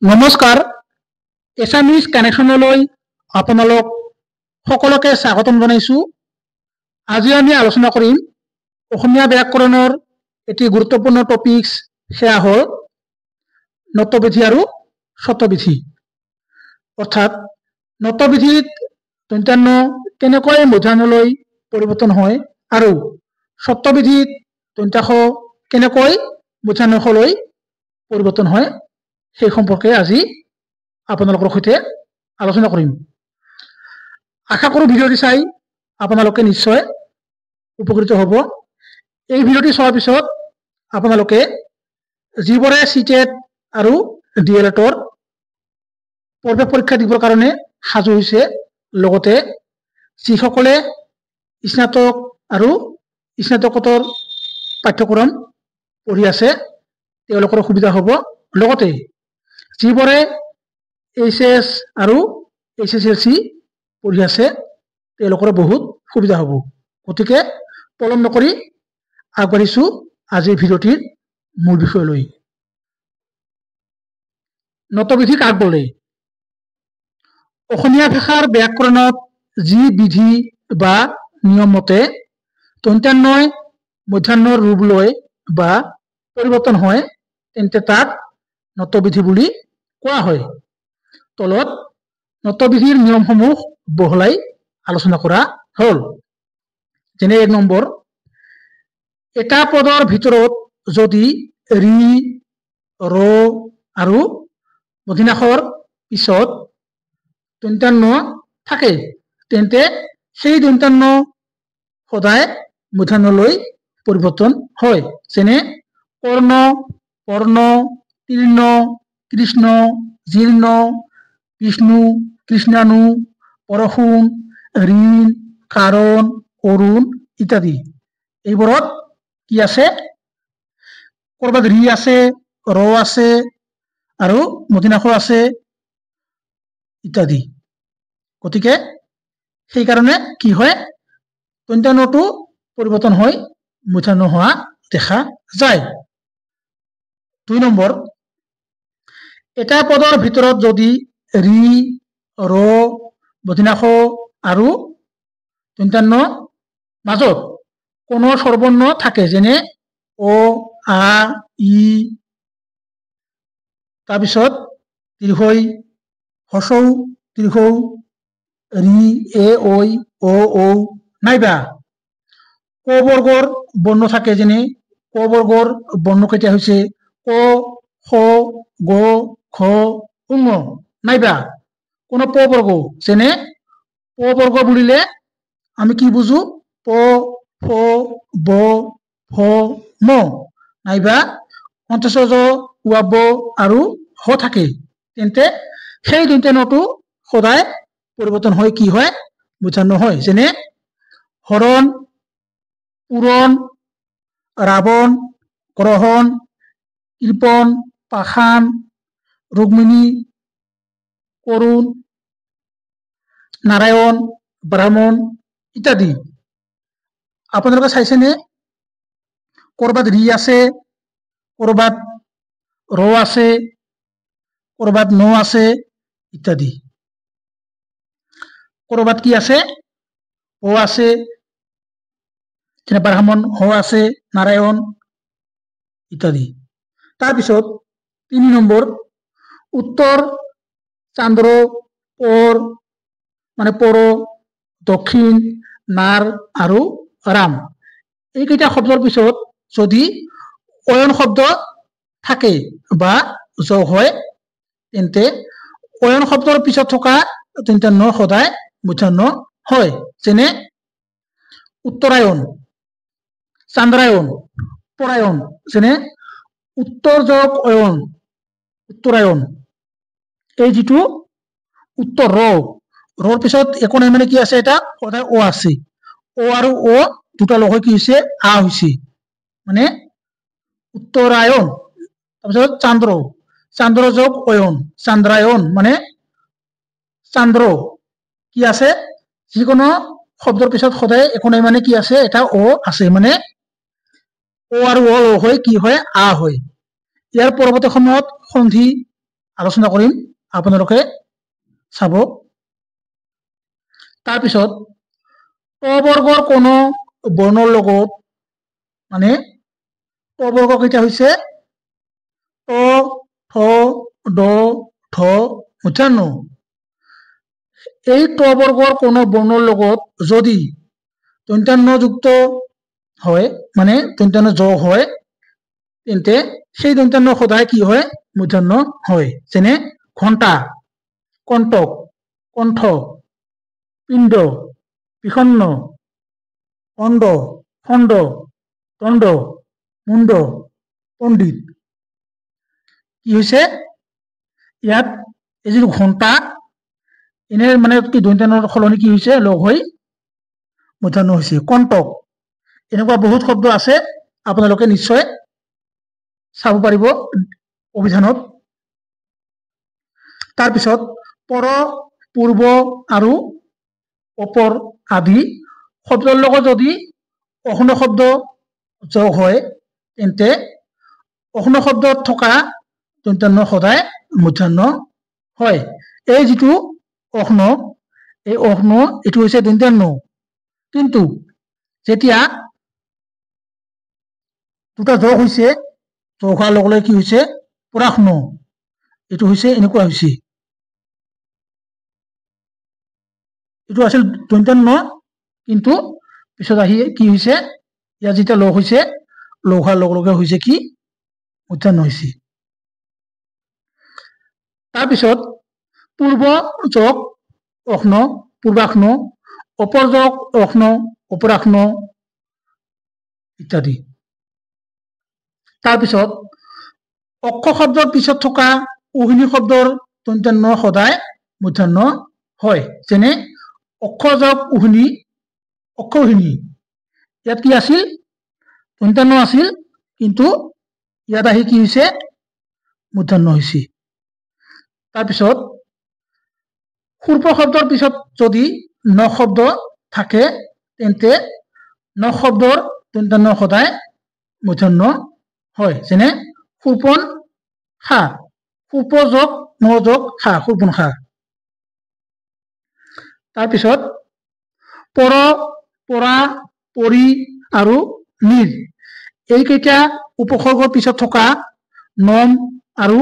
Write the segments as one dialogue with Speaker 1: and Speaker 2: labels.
Speaker 1: নমস্কাৰ এছামিজ কানেকশ্যনলৈ আপোনালোক সকলোকে স্বাগতম জনাইছোঁ। আজি আমি আলোচনা কৰিম অসমীয়া ব্যাকৰণৰ এটি গুৰুত্বপূৰ্ণ টপিকছ, সেয়া হ'ল নতবিধি আৰু শতবিধি। অৰ্থাৎ নতবিধিত দন্ত্যান্ন কেনেকৈ মধ্যাহ্নলৈ পৰিৱৰ্তন হয় আৰু শতবিধিত দন্ত্যাশ কেনেকৈ মধ্যাহ্নলৈ পৰিৱৰ্তন হয় সেই সম্পৰ্কে আজি আপোনালোকৰ সৈতে আলোচনা কৰিম। আশা কৰোঁ ভিডিঅ'টি চাই আপোনালোকে নিশ্চয় উপকৃত হ'ব। এই ভিডিঅ'টি চোৱাৰ পিছত আপোনালোকে যিবোৰে CTET আৰু DLEDৰ প্ৰৱেশ পৰীক্ষা দিবৰ কাৰণে সাজু হৈছে, লগতে যিসকলে স্নাতক আৰু স্নাতকোত্তৰ পাঠ্যক্ৰম পঢ়ি আছে তেওঁলোকৰ সুবিধা হ'ব। লগতে যিবোৰে HS আৰু HSLC পঢ়ি আছে তেওঁলোকৰ বহুত সুবিধা হ'ব। গতিকে পলম নকৰি আগবাঢ়িছোঁ আজিৰ ভিডিঅ'টিৰ মূল বিষয়লৈ। নতবিধি কাক বোলে? অসমীয়া ভাষাৰ ব্যাকৰণত যি বিধি বা নিয়ম মতে দন্ত্যান্নই মধ্যাহ্নৰ ৰূপ লয় বা পৰিৱৰ্তন হয় তেন্তে তাক নতবিধি বুলি কোৱা হয়। তলত নতবিধিৰ নিয়মসমূহ বহলাই আলোচনা কৰা হ'ল। যেনে ১ নম্বৰ, এটা পদৰ ভিতৰত যদি ৰি, ৰ আৰু মূৰ্ধন্যাসৰ পিছত দন্ত্যান্ন থাকে তেন্তে সেই দন্ত্যান্ন সদায় মূৰ্ধন্যলৈ পৰিৱৰ্তন হয়। যেনে কৰ্ণ, পৰ্ণ, তীৰ্ণ, কৃষ্ণ, জীৰ্ণ, বিষ্ণু, কৃষ্ণাণু, পৰশুণ, ঋণ, কাৰণ, অৰুণ ইত্যাদি। এইবোৰত কি আছে? ক'ৰবাত ৰি আছে, ৰ আছে আৰু মূৰ্ধন্যাস আছে ইত্যাদি। গতিকে সেইকাৰণে কি হয়, দন্ত্যান্নটো পৰিৱৰ্তন হৈ মূৰ্ধন্য হোৱা দেখা যায়। ২ নম্বৰ, এটা পদৰ ভিতৰত যদি ৰি, ৰ, মূৰ্ধন্যাস আৰু দন্ত্যান্ন মাজত কোনো স্বৰবৰ্ণ থাকে, যেনে অ, আ, ই, তাৰপিছত দীৰ্ঘই, হ্ৰস্বউ, দীৰ্ঘউ, ৰি, এ, ঐ, অ, ঔ, নাইবা ক বৰ্গৰ বৰ্ণ থাকে, যেনে ক বৰ্গৰ বৰ্ণ কেইটা হৈছে ক, খ, গ, ঘ, ঙ, নাইবা কোনো প বৰ্গ, যেনে প বৰ্গ বুলিলে আমি কি বুজো? প, ফ, ব, ভ, ম, নাইবা অন্তঃ ৱ আৰু হ থাকে, তেন্তে সেই দন্ত্যান্নটো সদায় পৰিৱৰ্তন হৈ কি হয়? মূৰ্ধন্য হয়। যেনে হৰণ, পূৰণ, ৰাৱণ, গ্ৰহণ, কৃপণ, পাষাণ, ৰুক্মিণী, কৰুণ, নাৰায়ণ, ব্ৰাহ্মণ ইত্যাদি। আপোনালোকে চাইছেনে? ক'ৰবাত ৰি আছে, ক'ৰবাত ৰ আছে, ক'ৰবাত ন আছে ইত্যাদি। ক'ৰবাত কি আছে? হ আছে, যেনে ব্ৰাহ্মণ, হ আছে, নাৰায়ণ ইত্যাদি। তাৰপিছত ৩ নম্বৰ, উত্তৰ, চান্দ্ৰ, পৰ মানে পৰ, দক্ষিণ, নাৰ আৰু ৰাম এইকেইটা শব্দৰ পিছত যদি অয়ন শব্দ থাকে বা যোগ হয় তেন্তে অয়ন শব্দৰ পিছত থকা দন্ত্যান্ন সদায় মূৰ্ধন্য হয়। যেনে উত্তৰায়ণ, চান্দ্ৰায়ণ, পৰায়ণ। যেনে উত্তৰ যোগ অয়ন, উত্তৰায়ণ। এই যিটো উত্তৰ ৰৰ পিছত একো নাই মানে কি আছে? এটা সদায় অ আছে। অ আৰু অ দুটা লগ হৈ কি হৈছে? আ হৈছে, মানে উত্তৰায়ণ। তাৰপিছত চান্দ্ৰ, চান্দ্ৰ যোগ অয়ন, চান্দ্ৰায়ণ, মানে চান্দ্ৰ। কি আছে? যিকোনো শব্দৰ পিছত সদায় একো নাই মানে কি আছে? এটা অ আছে, মানে অ আৰু অ লগ হৈ কি হয়? আ হয়। ইয়াৰ পৰৱৰ্তী সময়ত সন্ধি আলোচনা কৰিম, আপোনালোকে চাব। তাৰপিছত ক বৰ্গৰ কোনো বৰ্ণৰ লগত মানে ক বৰ্গ কেইটা হৈছে ত, থ, দ, ধ, মূৰ্ধন্য। এই ত বৰ্গৰ কোনো বৰ্ণৰ লগত যদি দন্ত্যান্নযুক্ত হয় মানে দন্ত্যান্ন যোগ হয়, তেন্তে সেই দন্ত্যান্ন সদায় কি হয়? মূৰ্ধন্য হয়। যেনে ঘণ্টা, কণ্টক, কণ্ঠ, পিণ্ড, বিষণ্ণ, অণ্ড, খণ্ড, দণ্ড, মুণ্ড, পণ্ডিত। কি হৈছে ইয়াত এই যিটো ঘণ্টা এনে মানে কি দন্ত্যান্নৰ সলনি কি হৈছে? লগ হৈ মূৰ্ধন্য হৈছে। কণ্টক, এনেকুৱা বহুত শব্দ আছে, আপোনালোকে নিশ্চয় চাব পাৰিব অভিধানত। তাৰপিছত পৰ, পূৰ্ব আৰু অপৰ আদি শব্দৰ লগত যদি অহন শব্দ যোগ হয়, তেন্তে অহন শব্দত থকা দন্ত্যান্ন সদায় মূৰ্ধন্য হয়। এই যিটো অহন, এই অহন এইটো হৈছে দন্ত্যান্ন। কিন্তু যেতিয়া দুটা যোগ হৈছে, যোগ হোৱাৰ লগে লগে কি হৈছে? পৰাহ্ন। এইটো হৈছে এনেকুৱা হৈছে, এইটো আছিল দন্ত্যান্ন, কিন্তু পিছত আহি কি হৈছে? ইয়াত যেতিয়া লগ হৈছে, লগ হোৱাৰ লগে লগে হৈছে কি? মূৰ্ধন্য হৈছে। তাৰপিছত পূৰ্ব যোগ অহ্ন, পূৰ্বাহ্ন, অপৰ যোগ অহ্ন, অপৰাহ্ন ইত্যাদি। তাৰপিছত অক্ষ শব্দৰ পিছত থকা উহনি শব্দৰ দন্ত্যান্ন সদায় মূৰ্ধন্য হয়। যেনে অক্ষ যোগ উহনি, অক্ষ উহনি। ইয়াত কি আছিল? দন্ত্যান্ন আছিল, কিন্তু ইয়াত আহি কি হৈছে? মূৰ্ধন্য হৈছে। তাৰপিছত সূৰ্প শব্দৰ পিছত যদি ন শব্দ থাকে, তেন্তে ন শব্দৰ দন্ত্যান্ন সদায় মূৰ্ধন্য হয়। যেনে শূৰ্পণ খা, সূৰ্প যোগ ন যোগ খা, শূৰ্পণ খা। তাৰপিছত পৰ, পৰা, পৰি আৰু নিৰ, এইকেইটা উপসৰ্গৰ পিছত থকা নম আৰু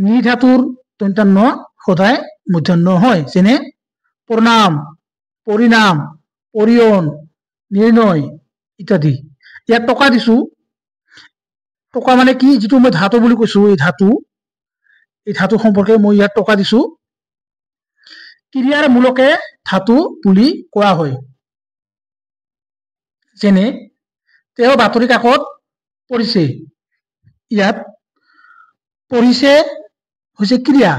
Speaker 1: নি ধাতুৰ দন্ত্যান্ন সদায় মূৰ্ধন্য হয়। যেনে প্ৰণাম, পৰিণাম, পৰিয়ন, নিৰ্ণয় ইত্যাদি। ইয়াত টকা দিছো, টকা মানে কি? যিটো মই ধাতু বুলি কৈছো, এই ধাতু সম্পৰ্কে মই ইয়াত টকা দিছো। ক্ৰিয়াৰ মূলকে ধাতু বুলি কোৱা হয়। যেনে তেওঁ বাতৰি কাকত পঢ়িছে, ইয়াত পঢ়িছে হৈছে ক্ৰিয়া।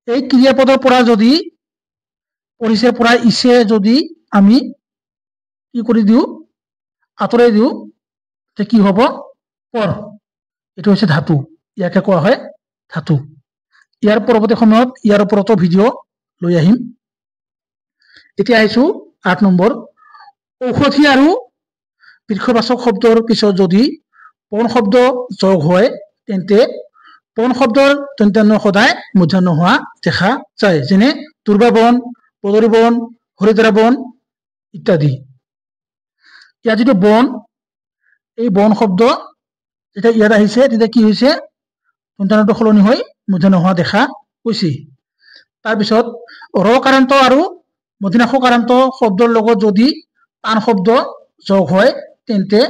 Speaker 1: এই ক্ৰিয়াপদৰ পৰা যদি পঢ়িছে পৰা ইছে যদি আমি কি কৰি দিওঁ? আঁতৰাই দিওঁ, যে কি হ'ব? পৰ। এইটো হৈছে ধাতু, ইয়াকে কোৱা হয় ধাতু। ইয়াৰ পৰৱৰ্তী সময়ত ইয়াৰ ওপৰতো ভিডিঅ' লৈ আহিম। এতিয়া আহিছো ৮ নম্বৰ। ঔষধি আৰু দীৰ্ঘবাচক শব্দৰ পিছত যদি পণ শব্দ যোগ হয়, তেন্তে পণ শব্দৰ দন্ত্যান্ন সদায় মূৰ্ধন্য হোৱা দেখা যায়। যেনে দুৰ্বাবন, পদৰী বন, হৰিদ্ৰা বন ইত্যাদি। ইয়াত যিটো বন, এই বন শব্দ যেতিয়া ইয়াত আহিছে, তেতিয়া কি হৈছে? দন্ত্যান্নটো সলনি হৈ মূৰ্ধন্য হোৱা দেখা গৈছে। তাৰপিছত ৰকাৰান্ত আৰু মূৰ্ধন্যাক্ষকাৰান্ত শব্দৰ লগত যদি পাণ শব্দ যোগ হয়, তেন্তে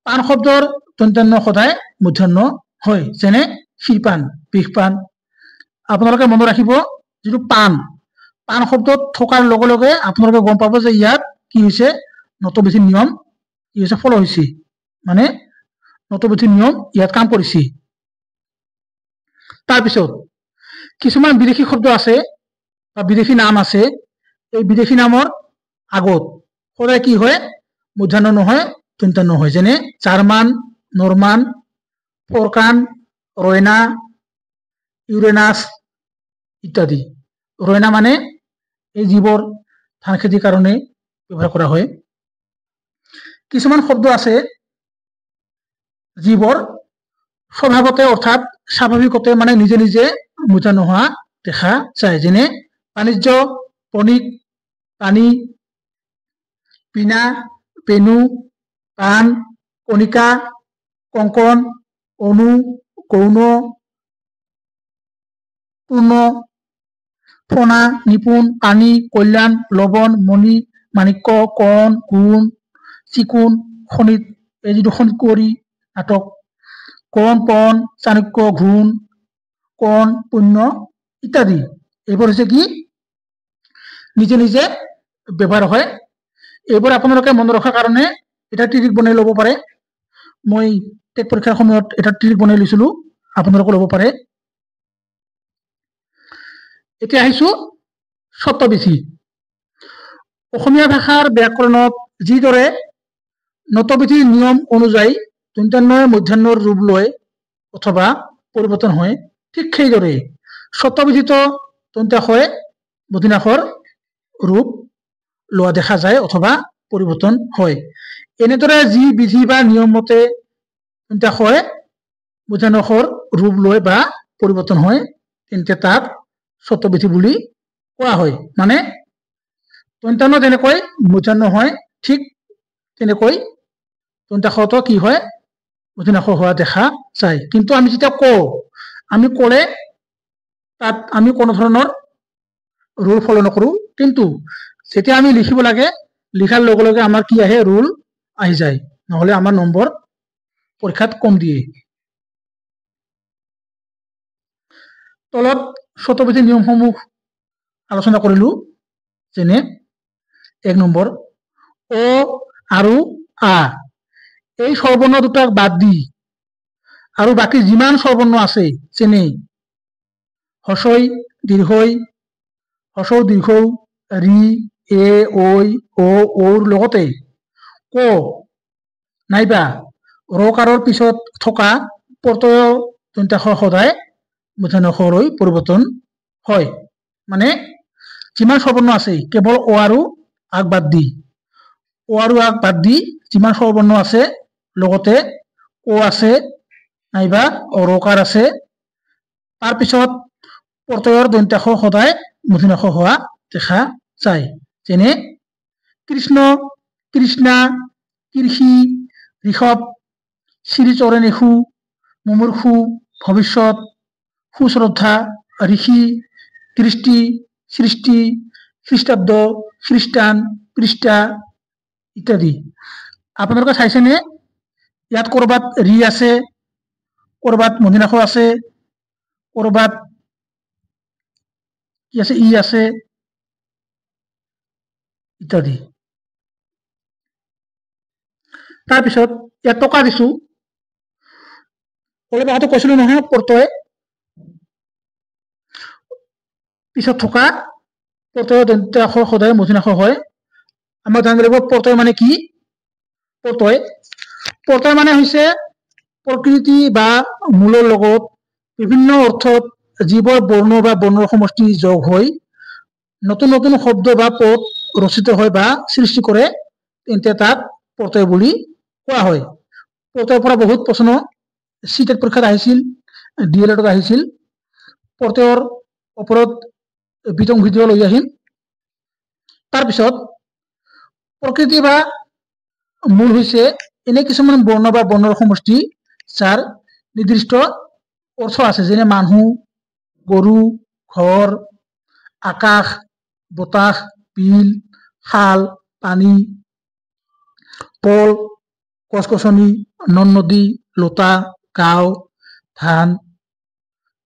Speaker 1: পাণ শব্দৰ দন্ত্যান্ন সদায় মূৰ্ধন্য হয়। যেনে ক্ষীৰপান, বিষপান। আপোনালোকে মনত ৰাখিব, যিটো পাণ, পাণ শব্দত থকাৰ লগে লগে আপোনালোকে গম পাব যে ইয়াত কি হৈছে? নতবিধিৰ নিয়ম কি হৈছে? ফল হৈছে, মানে নতবিধিৰ নিয়ম ইয়াত কাম কৰিছে। তাৰপিছত কিছুমান বিদেশী শব্দ আছে বা বিদেশী নাম আছে, এই বিদেশী নামৰ আগত সদায় কি হয়? মূৰ্ধন্য নহয়, দন্ত্যান্ন হয়। যেনে জাৰ্মান, নৰমান, ফৰকান, ৰয়না, ইউৰেনাছ ইত্যাদি। ৰয়না মানে এই যিবোৰ ধান খেতিৰ কাৰণে ব্যৱহাৰ কৰা হয়। কিছুমান শব্দ আছে যিবোৰ স্বভাৱতে অৰ্থাৎ স্বাভাৱিকতে মানে নিজে নিজে মোজা নোহোৱা দেখা যায়। যেনে বাণিজ্য, বণিক, পানী, পিনা, পেনু, পাণ, কণিকা, কংকণ, অনু, গৌণ, পূৰ্ণ, ফণা, নিপুণ, পানী, কল্যাণ, লৱণ, মণি, মাণিক্য, কণ, গুণ, চিকুণ, খনিত, এই যিটো খনিত কুঁৱৰী নাটক, কণ, পণ, চাণক্য, ঘূণ, কণ, পুণ্য ইত্যাদি। এইবোৰ হৈছে কি নিজে নিজে ব্যৱহাৰ হয়। এইবোৰ আপোনালোকে মনত ৰখাৰ কাৰণে এটা ট্ৰিক বনাই ল'ব পাৰে। মই টেট পৰীক্ষাৰ সময়ত এটা ট্ৰিক বনাই লৈছিলোঁ, আপোনালোকে ল'ব পাৰে। এতিয়া আহিছোঁ ছদ্মবেশী। অসমীয়া ভাষাৰ ব্যাকৰণত যিদৰে নতবেশীৰ নিয়ম অনুযায়ী দন্ত্যান্বয় মধ্যাহ্নৰ ৰূপ লয় অথবা পৰিৱৰ্তন হয়, ঠিক সেইদৰে ছদ্মবেশীত দন্ত্যাক্ষৰে মূৰ্ধন্যাক্ষৰ ৰূপ লোৱা দেখা যায় অথবা পৰিৱৰ্তন হয়। এনেদৰে যি বিধি বা নিয়ম মতে দন্ত্যাক্ষৰে মূৰ্ধন্যাক্ষৰ ৰূপ লয় বা পৰিৱৰ্তন হয়, তেন্তে তাক ছদ্মবেশী বুলি কোৱা হয়। মানে দন্ত্যান্ন যেনেকৈ মূৰ্ধন্য হয়, ঠিক তেনেকৈ দন্ত্যাক্ষৰতো কি হয়, মূৰ্ধন্যাক্ষৰ হোৱা দেখা যায়। কিন্তু আমি যেতিয়া কওঁ, আমি ক'লে তাত আমি কোনো ধৰণৰ ৰুল ফলো নকৰোঁ, কিন্তু যেতিয়া আমি লিখিব লাগে, লিখাৰ লগে লগে আমাৰ কি আহে, ৰুল আহি যায়, নহ'লে আমাৰ নম্বৰ পৰীক্ষাত কম দিয়ে। তলত ছদ্মবেশীৰ নিয়মসমূহ আলোচনা কৰিলোঁ। যেনে 1 নম্বৰ, অ আৰু আ এই স্বৰবৰ্ণ দুটাক বাদ দি আৰু বাকী যিমান স্বৰবৰ্ণ আছে, যেনে হস্ৰই, দীৰ্ঘই, হস্ৰ দীৰ্ঘ, ৰি, এ, ঐ, অ, ঔৰ লগতে ক নাইবা ৰকাৰৰ পিছত থকা প্ৰত্যয় দন্ত্যাক্ষৰ সদায় মূৰ্ধন্যাক্ষৰলৈ পৰিৱৰ্তন হয়। মানে যিমান স্বৰবৰ্ণ আছে, কেৱল অ আৰু আক বাদ দি, অ আৰু আক বাদ দি যিমান স্বৰবৰ্ণ আছে, লগতে ক আছে নাইবা ৰকাৰ আছে, তাৰপিছত প্ৰত্যয়ৰ দন্ত্যাক্ষৰ সদায় মূৰ্ধন্যাক্ষৰ হোৱা দেখা যায়। যেনে কৃষ্ণ, কৃষ্ণা, কৃষি, ঋষভ, শ্ৰীচৰণেষু, মুমূৰ্ষু, ভৱিষ্যত, সুশ্ৰদ্ধা, ঋষি, দৃষ্টি, সৃষ্টি, খ্ৰীষ্টাব্দ, খ্ৰীষ্টান, পৃষ্ঠা ইত্যাদি। আপোনালোকে চাইছেনে ইয়াত ক'ৰবাত ৰি আছে, ক'ৰবাত মূৰ্ধন্যাক্ষৰ আছে, ক'ৰবাত কি আছে, ই আছে ইত্যাদি। তাৰপিছত ইয়াত টকা দিছোঁ, অলপ আগতে কৈছিলোঁ নহয়, প্ৰত্যয় পিছত থকা প্ৰত্যয় দন্ত্যাক্ষৰ সদায় মূৰ্ধন্যাক্ষৰ হয়। আমাক জানিব লাগিব প্ৰত্যয় মানে কি। প্ৰত্যয় মানে হৈছে প্ৰকৃতি বা মূলৰ লগত বিভিন্ন অৰ্থত যিবোৰ বৰ্ণ বা বৰ্ণৰ সমষ্টি যোগ হৈ নতুন নতুন শব্দ বা পদ ৰচিত হয় বা সৃষ্টি কৰে, তেন্তে তাক প্ৰত্যয় বুলি কোৱা হয়। প্ৰত্যয়ৰ পৰা বহুত প্ৰশ্ন চিটেট পৰীক্ষাত আহিছিল, DLEDত আহিছিল। প্ৰত্যয়ৰ ওপৰত বিতং ভিডিঅ' লৈ আহিম। তাৰপিছত প্ৰকৃতি বা মূল হৈছে এনে কিছুমান বৰ্ণ বা বৰ্ণৰ সমষ্টি যাৰ নিৰ্দিষ্ট অৰ্থ আছে, যেনে মানুহ, গৰু, ঘৰ, আকাশ, বতাহ, বিল, খাল, পানী, পল, গছ-গছনি, নদ-নদী, লতা, গাঁও, ধান,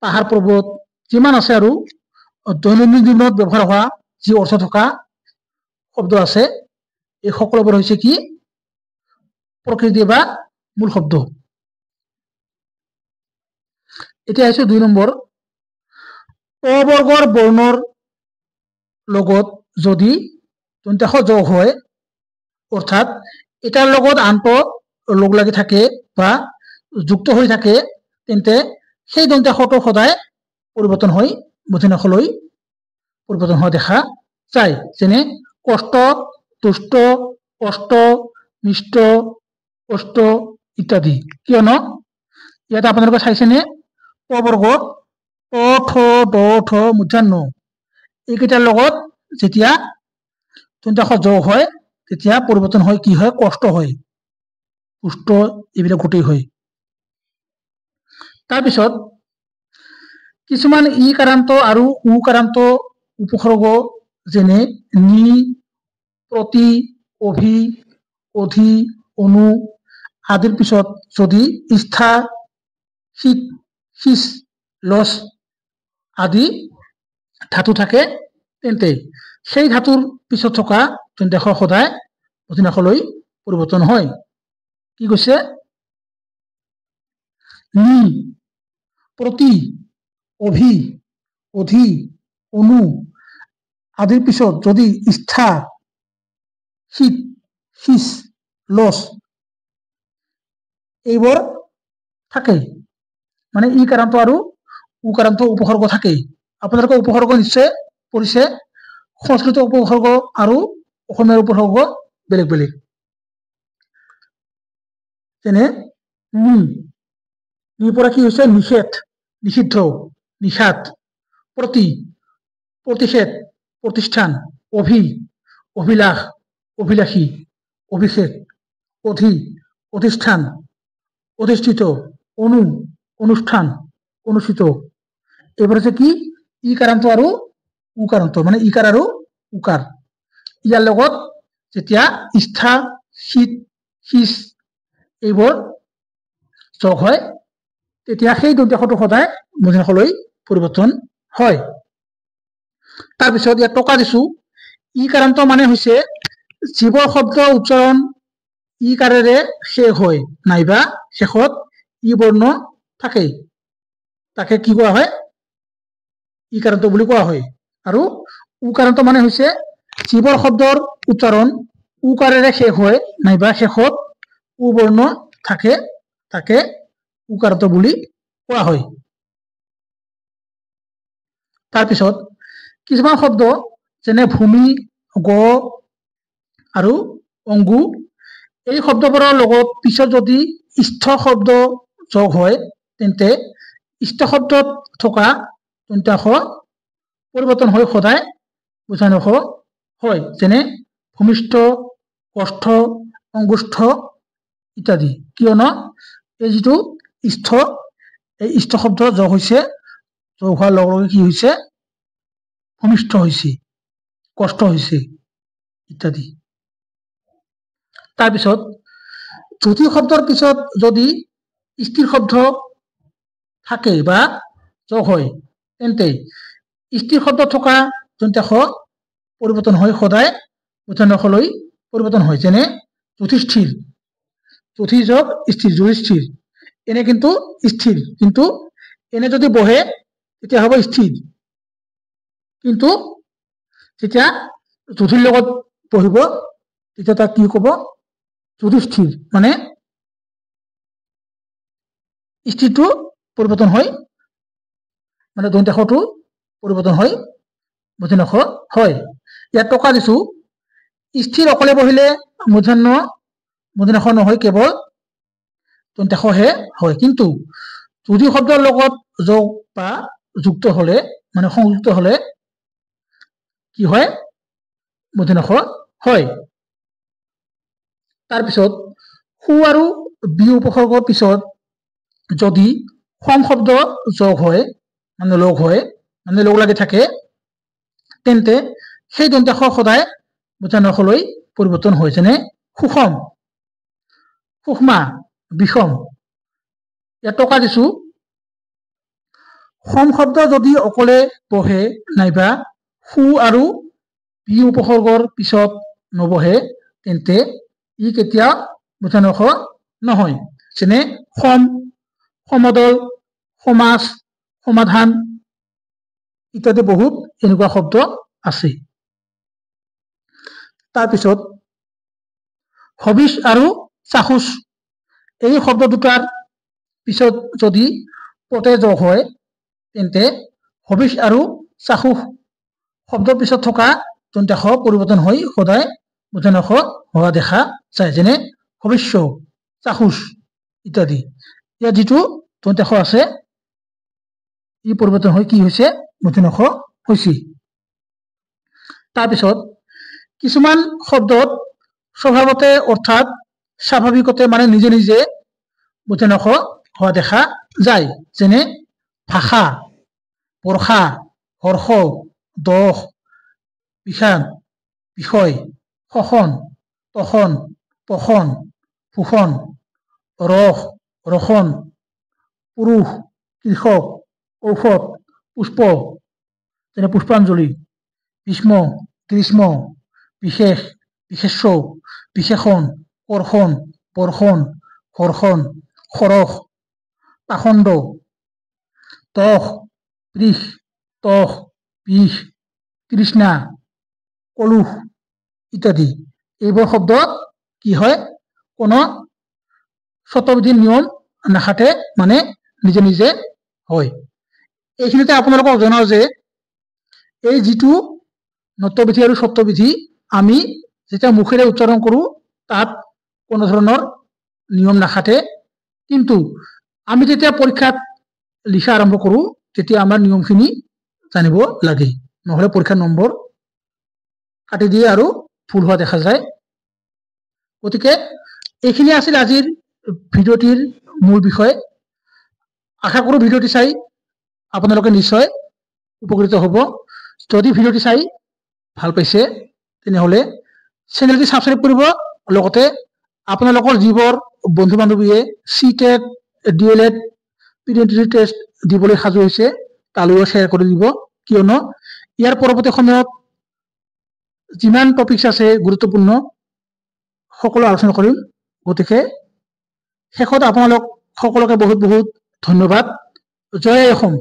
Speaker 1: পাহাৰ পৰ্বত, যিমান আছে আৰু দৈনন্দিন জীৱনত ব্যৱহাৰ হোৱা যি অৰ্থ থকা শব্দ আছে, এই সকলোবোৰ হৈছে কি প্ৰকৃতি বা মূল শব্দ। এতিয়া আহিছোঁ 2 নম্বৰ, অবৰ্গৰ বৰ্ণৰ লগত যদি দন্ত্যাক্ষ যোগ হয়, অৰ্থাৎ এটাৰ লগত আনটো লগ লাগি থাকে বা যুক্ত হৈ থাকে, তেন্তে সেই দন্ত্যাক্ষটো সদায় পৰিৱৰ্তন হৈ মূৰ্ধন্যাক্ষলৈ পৰিৱৰ্তন হোৱা দেখা যায়। যেনে কষ্ট, তুষ্ট, অষ্ট, মিষ্ট, অষ্ট ইত্যাদি। কিয়নো ইয়াতে আপোনালোকে চাইছেনে প বৰ্গ ট ঠ ড ঠ মূৰ্ধন্য এইকেইটাৰ লগত যেতিয়া খ যোগ হয় তেতিয়া পৰিৱৰ্তন হয় কি হয় কষ্ট হয় কুষ্ঠ এইবিলাক গোটেই হয় তাৰপিছত কিছুমান ই কাৰান্ত আৰু উ কাৰান্ত উপসৰ্গ যেনে নি প্ৰতি অভি অধি অনু আদিৰ পিছত যদি স্থা শীত শীষ লছ আদি ধাতু থাকে তেন্তে সেই ধাতুৰ পিছত থকা দন্ত্য সদায় মূৰ্ধন্যলৈ পৰিৱৰ্তন হয় কি কৈছে নি প্ৰতি অভি অধি অনু আদিৰ পিছত যদি স্থা শীত শীষ লছ এইবোৰ থাকে মানে ই কাৰান্ত আৰু উ কাৰান্ত উপসৰ্গ থাকে আপোনালোকে উপসৰ্গ নিশ্চয় পঢ়িছে সংস্কৃত উপসৰ্গ আৰু অসমীয়াৰ উপসৰ্গ বেলেগ বেলেগ যেনে নি পৰা কি হৈছে নিষেধ নিষিদ্ধ নিষাদ প্ৰতি প্ৰতিষেধ প্ৰতিষ্ঠান অভি অভিলাষ অভিলাষী অভিষেক অধি অধিষ্ঠান অধিষ্ঠিত অনু অনুষ্ঠান অনুষ্ঠিত এবার হচ্ছে কি ই কাৰান্ত আৰু উ কাৰান্ত মানে ইকাৰ আৰু উকাৰ ইয়াৰ লগত যেতিয়া স্থা শীত শীষ এইবোৰ যোগ হয় তেতিয়া সেই দন্ত্যটো সদায় মূৰ্ধন্যলৈ পৰিৱৰ্তন হয় তাৰপিছত ইয়াত টকা দিছো ই কাৰান্ত মানে হৈছে যিবোৰ শব্দ উচ্চাৰণ ই কাৰেৰে শেষ হয় নাইবা শেষত ই বৰ্ণ থাকে তাকে কি কোৱা হয় ই কাৰান্ত বুলি কোৱা হয় আৰু উ কাৰান্ত মানে হৈছে যিবোৰ শব্দৰ উচ্চাৰণ উ কাৰেৰে শেষ হয় নাইবা শেষত উ বৰ্ণ থাকে তাকে উ কাৰান্ত বুলি কোৱা হয় তাৰপিছত কিছুমান শব্দ যেনে ভূমি গ আৰু অংগু এই শব্দবোৰৰ লগত পিছত যদি স্থ শব্দ যোগ হয় তেন্তে স্থ শব্দত থকা দন্ত্য পৰিৱৰ্তন হৈ সদায় মূৰ্ধন্য হয় যেনে ভূমিষ্ঠ কষ্ঠ অংগুষ্ঠ ইত্যাদি কিয়নো এই যিটো স্থ এই স্থ শব্দ যোগ হৈছে যোগ হোৱাৰ লগে লগে কি হৈছে ভূমিষ্ঠ হৈছে কষ্ট হৈছে ইত্যাদি তাৰপিছত জ্যোতি শব্দৰ পিছত যদি স্থিৰ শব্দ থাকে বা যোগ হয় তেন্তে স্থিৰ শব্দ থকা দন্ত্য পৰিৱৰ্তন হৈ সদায় মূৰ্ধন্যলৈ পৰিৱৰ্তন হয় যেনে যুধিষ্ঠিৰ যুধি যোগ স্থিৰ যুধিষ্ঠিৰ এনে কিন্তু স্থিৰ কিন্তু এনে যদি বহে তেতিয়া হ'ব স্থিৰ কিন্তু যেতিয়া যুধিৰ লগত বহিব তেতিয়া তাক কি ক'ব যুধিষ্ঠিৰ মানে স্থিৰটো পৰিৱৰ্তন হয় মানে দন্ত্যটো পৰিৱৰ্তন হয় মূৰ্ধন্য হয় ইয়াত টকা দিছো স্থিৰ অকলে বহিলে মূৰ্ধন্য নহয় কেৱল দন্ত্যহে হয় কিন্তু যদি শব্দৰ লগত যোগ বা যুক্ত হলে মানে সংযুক্ত হলে কি হয় মূৰ্ধন্য হয় তাৰপিছত সু আৰু বি উপসৰ্গৰ পিছত যদি সম শব্দ যোগ হয় মানে লগ লাগি থাকে তেন্তে সেই দন্ত্য সদায় মূৰ্ধন্যলৈ পৰিৱৰ্তন হয় যেনে সুষম সুষমা বিষম ইয়াত টকা দিছো সম শব্দ যদি অকলে বহে নাইবা সু আৰু বি উপসৰ্গৰ পিছত নবহে তেন্তে ই কেতিয়াও মূৰ্ধন্য নহয় যেনে সম সমদল সমাজ সমাধান ইত্যাদি বহুত এনেকুৱা শব্দ আছে তাৰপিছত হবিষ আৰু চাখুষ এই শব্দ দুটাৰ পিছত যদি পতে যোগ হয় তেন্তে হবিষ আৰু চাখুষ শব্দৰ পিছত থকা দন্ত্য পৰিৱৰ্তন হৈ সদায় মূৰ্ধন্য হোৱা দেখা যায় যেনে হবিষ্য চাখুষ ইত্যাদি ইয়াত যিটো তন্ত্যাংশ আছে ই পৰিৱৰ্তন হৈ কি হৈছে মূৰ্ধন্য হৈছে তাৰপিছত কিছুমান শব্দত স্বভাৱতে অৰ্থাৎ স্বাভাৱিকতে মানে নিজে নিজে মূৰ্ধন্য হোৱা দেখা যায় যেনে ভাষা বৰ্ষা হৰ্ষ দহ বিষাদ বিষয় শোষণ তখন পখন শোষণ ৰস ৰসন পুৰুষ কৃষক ঔষধ পুষ্প যেনে পুষ্পাঞ্জলি ভীষ্ম গ্ৰীষ্ম বিশেষ বিশেষ্য বিশেষণ কৰ্ষণ বৰ্ষণ ঘৰ্ষণ খৰচ পাখণ্ড তহ বৃষ তহ বিষ তৃষ্ণা কলুষ ইত্যাদি এইবোৰ শব্দ কি হয় কোনো শতবিধি নিয়ম নাখাতে মানে নিজে নিজে হয় এইখিনিতে আপোনালোকক জনাও যে এই যিটো নত্যবিধি আৰু সত্যবিধি আমি যেতিয়া মুখেৰে উচ্চাৰণ কৰো তাত কোনো ধৰণৰ নিয়ম নাখাতে কিন্তু আমি যেতিয়া পৰীক্ষাত লিখা আৰম্ভ কৰো তেতিয়া আমাৰ নিয়মখিনি জানিব লাগে নহলে পৰীক্ষাৰ নম্বৰ কাটি দিয়ে আৰু ভুল হোৱা দেখা যায় গতিকে এইখিনি আছিল আজিৰ ভিডিঅ'টিৰ মূল বিষয় আশা কৰো ভিডিঅ'টি চাই আপোনালোকে নিশ্চয় উপকৃত হ'ব যদি ভিডিঅ'টি চাই ভাল পাইছে তেনেহলে চেনেলটি সাবস্ক্ৰাইব কৰিব লগতে আপোনালোকৰ যিবোৰ বন্ধু বান্ধৱীয়ে সিটেট ডিএলএড পিডিএমটি টেষ্ট দিবলৈ সাজু হৈছে তালৈও শ্বেয়াৰ কৰি দিব কিয়নো ইয়াৰ পৰৱৰ্তী সময়ত যিমান টপিকছ আছে গুৰুত্বপূৰ্ণ সকলো আলোচনা কৰিম গতিকে শেষত আপোনালোক সকলোকে বহুত বহুত ধন্যবাদ জয় অসম